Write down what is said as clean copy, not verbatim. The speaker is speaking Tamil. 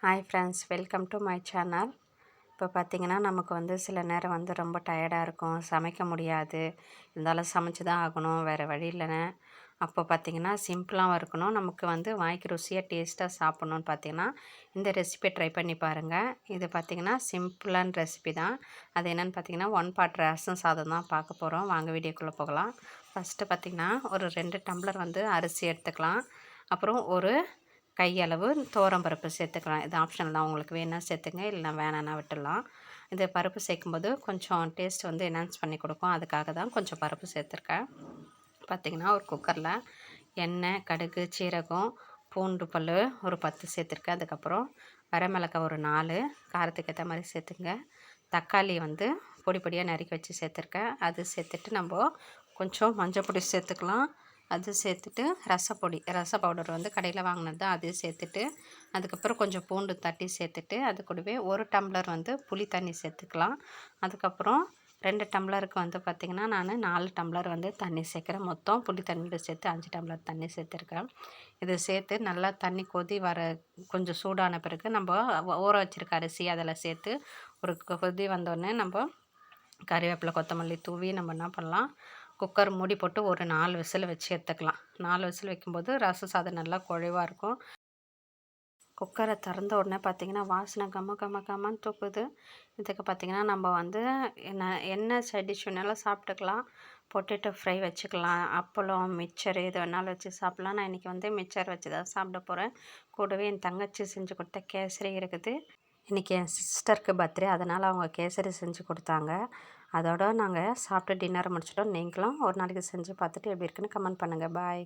Hi friends, welcome to my channel. இப்போ பார்த்திங்கன்னா நமக்கு வந்து சில நேரம் வந்து ரொம்ப டயர்டாக இருக்கும், சமைக்க முடியாது, இருந்தாலும் சமைச்சு தான் ஆகணும், வேறு வழி இல்லைன்னு. அப்போ பார்த்திங்கன்னா சிம்பிளாகவும் இருக்கணும், நமக்கு வந்து வாய்க்கு ருசியாக டேஸ்ட்டாக சாப்பிட்ணுன்னு பார்த்திங்கன்னா இந்த ரெசிபியை ட்ரை பண்ணி பாருங்கள். இது பார்த்திங்கன்னா சிம்பிளான ரெசிபி தான். அது என்னென்னு பார்த்திங்கன்னா 1 பாட் ரசம் சாதம் தான் பார்க்க போகிறோம். வாங்க வீடியோக்குள்ளே போகலாம். ஃபஸ்ட்டு பார்த்திங்கன்னா ஒரு 2 டம்ளர் வந்து அரிசி எடுத்துக்கலாம். அப்புறம் ஒரு கையளவு பருப்பு சேர்த்துக்கலாம். இது ஆப்ஷனல் தான், உங்களுக்கு வேணா சேர்த்துங்க, இல்லைனா வேணான்னா விட்டுடலாம். இந்த பருப்பு சேர்க்கும்போது கொஞ்சம் டேஸ்ட் வந்து என்ஹான்ஸ் பண்ணி கொடுக்கும், அதுக்காக தான் கொஞ்சம் பருப்பு சேர்த்துருக்கேன். பார்த்திங்கன்னா ஒரு குக்கரில் எண்ணெய், கடுகு, சீரகம், பூண்டு பல் ஒரு 10 சேர்த்துருக்கேன். அதுக்கப்புறம் வரமிளகாய் ஒரு 4, காரத்துக்கு ஏற்ற மாதிரி சேர்த்துங்க. தக்காளி வந்து பொடி பொடியாக நறுக்கி வச்சு சேர்த்துருக்கேன். அது சேர்த்துட்டு நம்ம கொஞ்சம் மஞ்சள் பொடி சேர்த்துக்கலாம். அது சேர்த்துட்டு ரச பவுடர் வந்து கடையில் வாங்கினது தான், அது சேர்த்துட்டு அதுக்கப்புறம் கொஞ்சம் பூண்டு தட்டி சேர்த்துட்டு அது கூடவே 1 டம்ளர் வந்து புளி தண்ணி சேர்த்துக்கலாம். அதுக்கப்புறம் 2 டம்ளருக்கு வந்து பார்த்திங்கன்னா நான் 4 டம்ளர் வந்து தண்ணி சேர்க்குறேன். மொத்தம் புளி தண்ணியில் சேர்த்து 5 டம்ளர் தண்ணி சேர்த்துருக்கேன். இதை சேர்த்து நல்லா தண்ணி கொதி வர கொஞ்சம் சூடான பிறகு நம்ம ஊற வச்சுருக்க அரிசி அதில் சேர்த்து ஒரு கொதி வந்தோடனே நம்ம கறிவேப்பிலை, கொத்தமல்லி தூவி நம்ம என்ன பண்ணலாம், குக்கர் மூடி போட்டு ஒரு 4 விசில் வச்சு எடுத்துக்கலாம். 4 விசில் வைக்கும்போது ரச சாதம் நல்லா குழைவாக இருக்கும். குக்கரை திறந்த உடனே பார்த்திங்கன்னா வாசனை கம கம கமன்னு தூக்குது. இதுக்கு பார்த்திங்கன்னா நம்ம வந்து என்ன சைட் டிஷ் வேணாலும் சாப்பிட்டுக்கலாம். பொட்டேட்டோ ஃப்ரை வச்சுக்கலாம், அப்பளம், மிக்சர் எது வேணாலும் வச்சு சாப்பிட்லாம். நான் இன்றைக்கி வந்து மிக்சர் வச்சு தான் சாப்பிட போகிறேன். கூடவே என் தங்கச்சி செஞ்சு கொடுத்த கேசரி இருக்குது. இன்றைக்கி என் சிஸ்டருக்கு பர்த்டே, அதனால் அவங்க கேசரி செஞ்சு கொடுத்தாங்க. அதோடு நாங்கள் சாப்பிட்டு டின்னர் முடிச்சிட்டோம். நீங்களும் ஒரு நாளைக்கு செஞ்சு பார்த்துட்டு எப்படி இருக்குன்னு கமெண்ட் பண்ணுங்கள். பாய்.